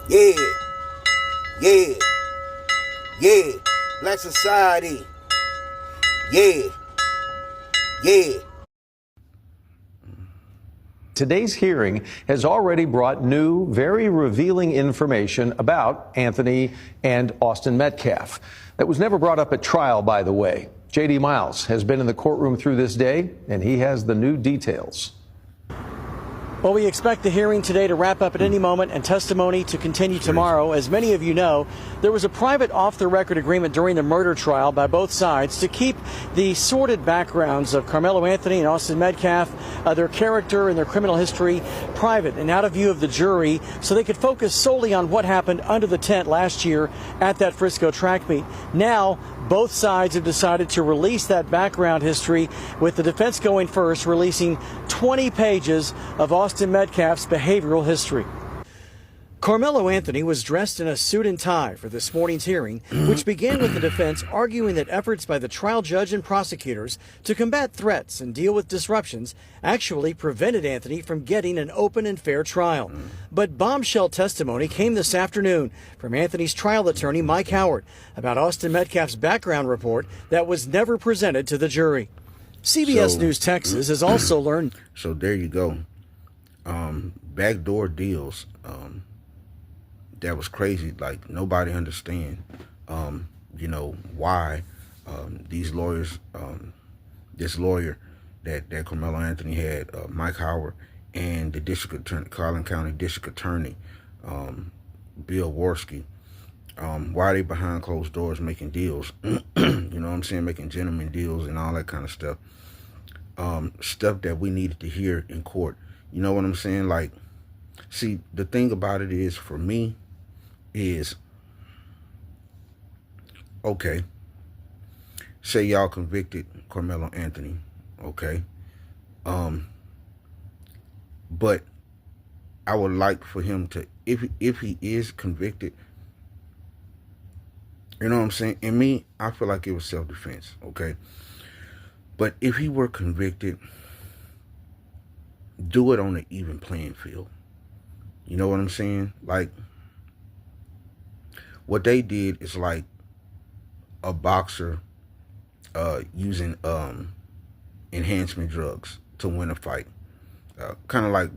Yeah, yeah, yeah. Black Society. Yeah, yeah. Today's hearing has already brought new, very revealing information about Anthony and Austin Metcalf. That was never brought up at trial, by the way. J.D. Miles has been in the courtroom through this day, and he has the new details. Well, we expect the hearing today to wrap up at any moment and testimony to continue tomorrow. As many of you know, there was a private off-the-record agreement during the murder trial by both sides to keep the sordid backgrounds of Karmelo Anthony and Austin Metcalf, their character and their criminal history, private and out of view of the jury, so they could focus solely on what happened under the tent last year at that Frisco track meet. Now, both sides have decided to release that background history, with the defense going first, releasing 20 pages of Austin Metcalf's behavioral history. Karmelo Anthony was dressed in a suit and tie for this morning's hearing, which began with the defense arguing that efforts by the trial judge and prosecutors to combat threats and deal with disruptions actually prevented Anthony from getting an open and fair trial. But bombshell testimony came this afternoon from Anthony's trial attorney, Mike Howard, about Austin Metcalf's background report that was never presented to the jury. CBS News Texas has also learned. So there you go. Backdoor deals. That was crazy. Like, nobody understand, why these lawyers, this lawyer that Karmelo Anthony had, Mike Howard, and the district attorney, Collin County District Attorney, Bill Wirskye, why are they behind closed doors making deals? You know what I'm saying? Making gentleman deals and all that kind of stuff. Stuff that we needed to hear in court. You know what I'm saying? Like, see, the thing about it is, for me, is, okay, say y'all convicted Karmelo Anthony, okay? But I would like for him to, if he is convicted, you know what I'm saying? And me, I feel like it was self-defense, okay? But if he were convicted, do it on an even playing field. You know what I'm saying? Like, what they did is like a boxer using enhancement drugs to win a fight. Kind of like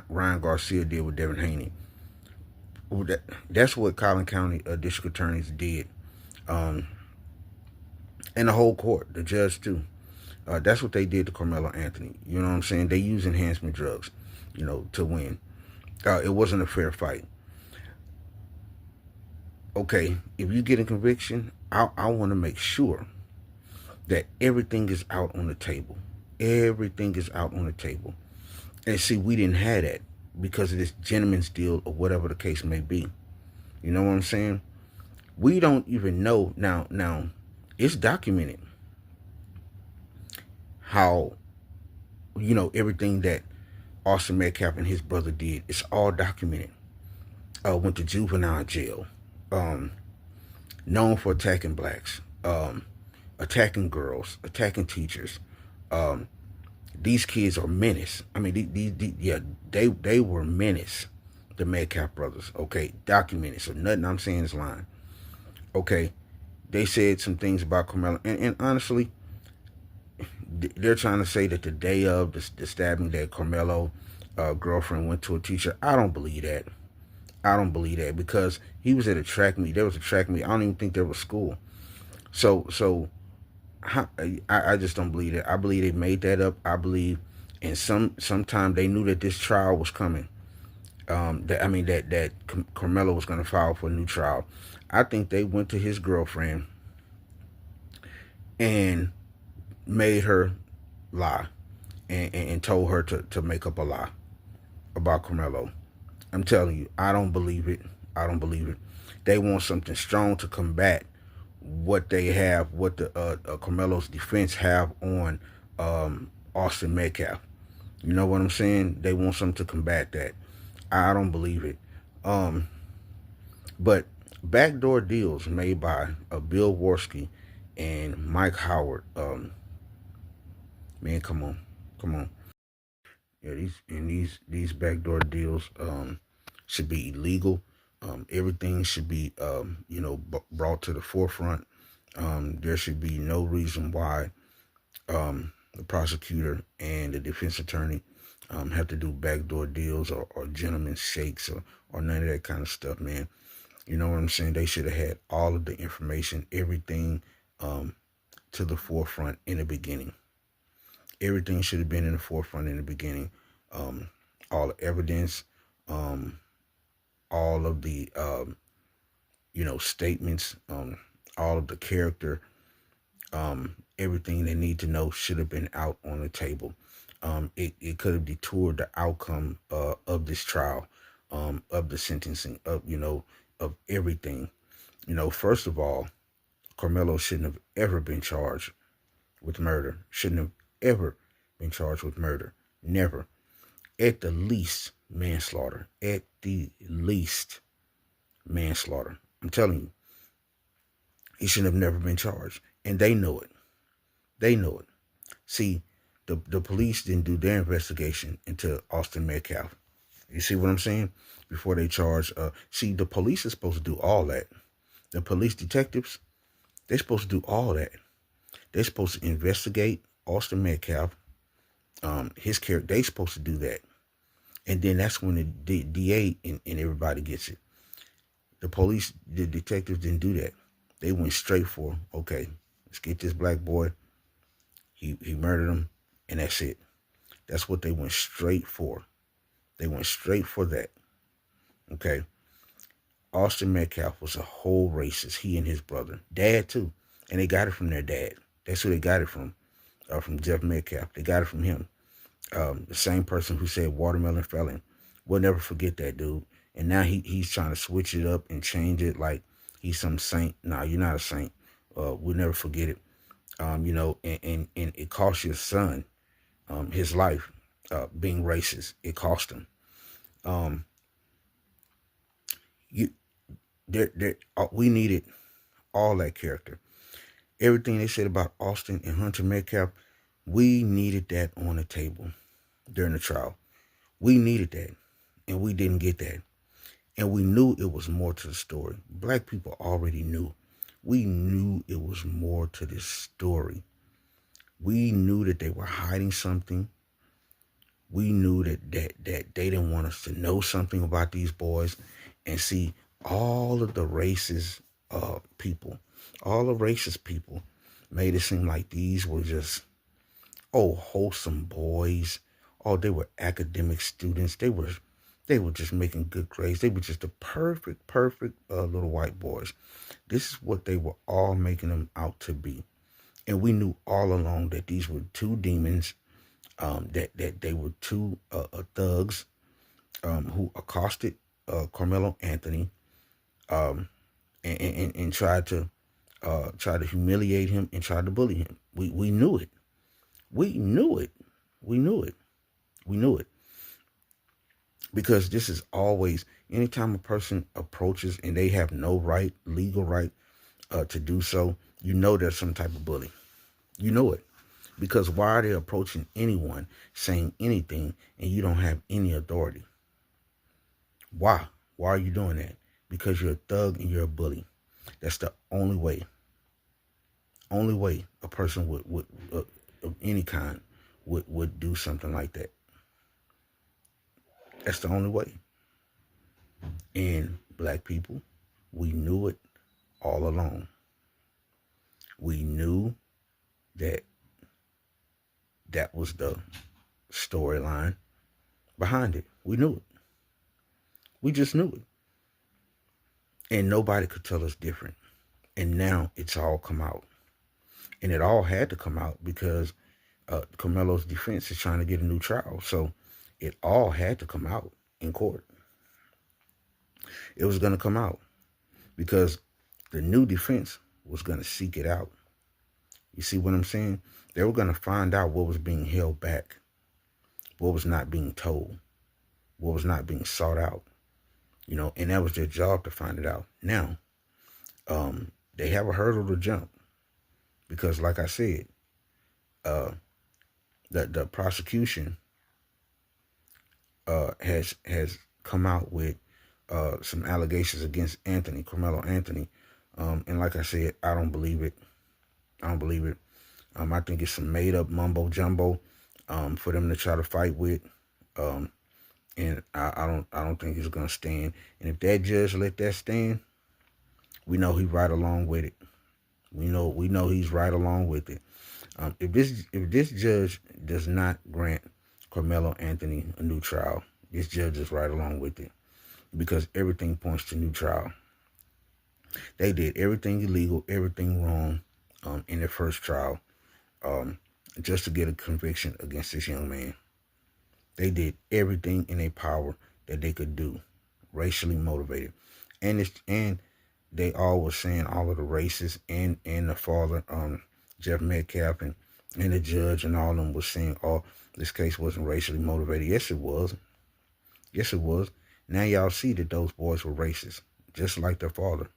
Ryan Garcia did with Devin Haney. That's what Collin County district attorneys did. And the whole court, the judge too. That's what they did to Karmelo Anthony. You know what I'm saying? They used enhancement drugs, to win. It wasn't a fair fight. Okay, if you get a conviction, I want to make sure that everything is out on the table. Everything is out on the table. And see, we didn't have that because of this gentleman's deal or whatever the case may be. You know what I'm saying? We don't even know. Now, it's documented how, everything that Austin Metcalf and his brother did. It's all documented. Went to juvenile jail. Known for attacking blacks, attacking girls, attacking teachers. These kids are menace. I mean, they were menace. The Metcalf brothers. Okay, documented. So nothing I'm saying is lying. Okay, they said some things about Karmelo, and honestly, they're trying to say that the day of the stabbing that Karmelo girlfriend went to a teacher. I don't believe that. I don't believe that, because he was at a track meet. There was a track meet. I don't even think there was school. So I just don't believe that. I believe they made that up. I believe, and sometime they knew that this trial was coming. That Karmelo was going to file for a new trial. I think they went to his girlfriend and made her lie, and told her to make up a lie about Karmelo. I'm telling you, I don't believe it. I don't believe it. They want something strong to combat what they have, what the Karmelo's defense have on Austin Metcalf. You know what I'm saying? They want something to combat that. I don't believe it. But backdoor deals made by Bill Wirskye and Mike Howard. Man, come on. Yeah, these backdoor deals should be illegal. Everything should be, brought to the forefront. There should be no reason why the prosecutor and the defense attorney have to do backdoor deals or gentleman's shakes or none of that kind of stuff, man. You know what I'm saying? They should have had all of the information, everything to the forefront in the beginning. Everything should have been in the forefront in the beginning. All the evidence, all of the, statements, all of the character, everything they need to know should have been out on the table. It could have detoured the outcome of this trial, of the sentencing, of everything. First of all, Karmelo shouldn't have ever been charged with murder. Shouldn't have ever been charged with murder. Never. At the least, manslaughter. At the least, manslaughter. I'm telling you, he should have never been charged. And they know it. They know it. See, the police didn't do their investigation into Austin Metcalf. You see what I'm saying? Before they charge. See, the police is supposed to do all that. The police detectives, they're supposed to do all that. They're supposed to investigate Austin Metcalf, his character. They're supposed to do that. And then that's when the DA and everybody gets it. The police, the detectives didn't do that. They went straight for, okay, let's get this black boy. He murdered him, and that's it. That's what they went straight for. They went straight for that. Okay. Austin Metcalf was a whole racist, he and his brother. Dad, too. And they got it from their dad. That's who they got it from Jeff Metcalf. They got it from him. The same person who said watermelon felon. We'll never forget that dude. And now he's trying to switch it up and change it like he's some saint. Nah, you're not a saint. We'll never forget it. And it cost your son his life being racist. It cost him. We needed all that character. Everything they said about Austin and Hunter Metcalf, we needed that on the table during the trial. We needed that, and we didn't get that. And we knew it was more to the story. Black people already knew. We knew it was more to this story. We knew that they were hiding something. We knew that they didn't want us to know something about these boys. And see, all of the racist people, all the racist people made it seem like these were just, wholesome boys. Oh, they were academic students. They were just making good grades. They were just the perfect little white boys. This is what they were all making them out to be. And we knew all along that these were two demons, that they were two thugs who accosted Karmelo Anthony and tried to humiliate him and tried to bully him. We knew it. We knew it. We knew it. We knew it. Because this is always, anytime a person approaches and they have no right, legal right to do so, you know there's some type of bully. You know it. Because why are they approaching anyone, saying anything, and you don't have any authority? Why? Why are you doing that? Because you're a thug and you're a bully. That's the only way. Only way a person would of any kind would do something like that. That's the only way. And black people, we knew it all along. We knew that was the storyline behind it. We knew it. We just knew it. And nobody could tell us different. And now it's all come out. And it all had to come out because Karmelo's defense is trying to get a new trial. So it all had to come out in court. It was going to come out because the new defense was going to seek it out. You see what I'm saying? They were going to find out what was being held back, what was not being told, what was not being sought out, and that was their job to find it out. Now, they have a hurdle to jump because, like I said, the prosecution has come out with some allegations against Anthony, Karmelo Anthony. And like I said, I don't believe it. I don't believe it. I think it's some made up mumbo jumbo for them to try to fight with. And I don't think it's gonna stand. And if that judge let that stand, we know he's right along with it. We know he's right along with it. If this judge does not grant Karmelo Anthony a new trial, this judge is right along with it, because everything points to new trial. They did everything illegal, everything wrong in their first trial, just to get a conviction against this young man. They did everything in their power that they could do, racially motivated, and they all were saying, all of the racists and the father, Jeff Metcalf, and the judge, and all of them was saying, oh, this case wasn't racially motivated. Yes, it was. Yes, it was. Now y'all see that those boys were racist, just like their father.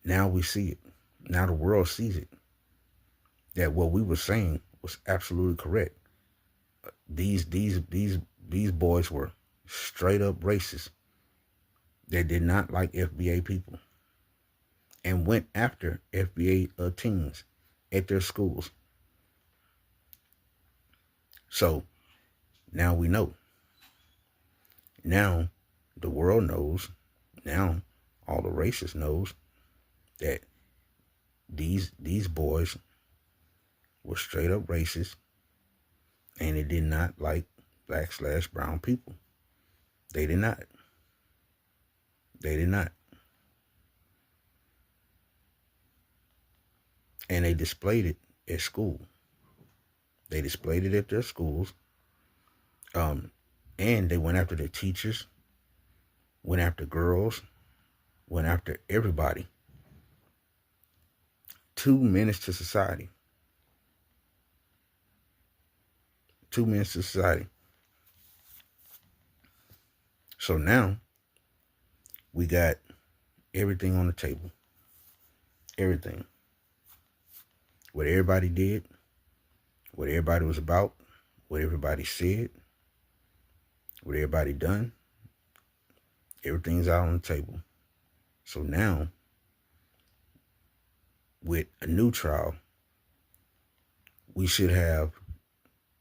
Now we see it. Now the world sees it. That what we were saying was absolutely correct. These boys were straight up racist. They did not like FBA people and went after FBA teens at their schools. So now we know. Now the world knows. Now all the racists knows that these boys were straight up racist, and they did not like black/brown people. They did not. They did not. And they displayed it at school. They displayed it at their schools. And they went after their teachers, went after girls, went after everybody. 2 menace to society. 2 menace to society. So now we got everything on the table. Everything. What everybody did, what everybody was about, what everybody said, what everybody done, everything's out on the table. So now, with a new trial, we should have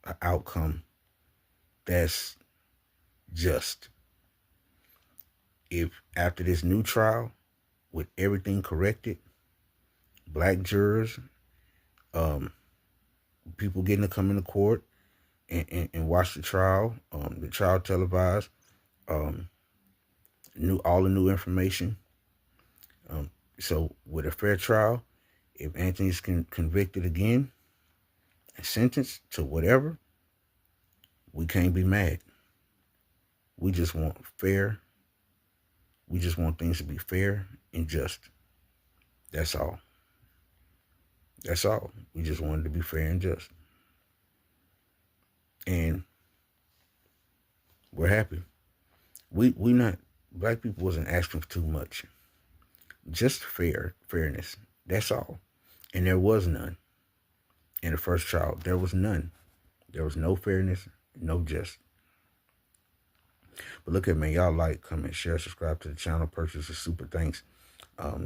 an outcome that's just. If after this new trial, with everything corrected, black jurors, people getting to come into court and watch the trial televised, all the new information. So with a fair trial, if Anthony's convicted again and sentenced to whatever, we can't be mad. We just want fair. We just want things to be fair and just. That's all. That's all. We just want it to be fair and just. And we're happy. Black people wasn't asking for too much. Just fairness. That's all. And there was none. In the first trial, there was none. There was no fairness, no just. But look at me, y'all like, comment, share, subscribe to the channel, purchase a super thanks,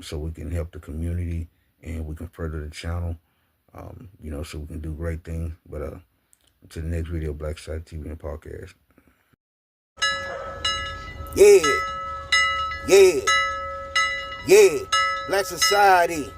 so we can help the community and we can further the channel, so we can do great things. But to the next video, Black Society TV and Podcast. Yeah. Black Society.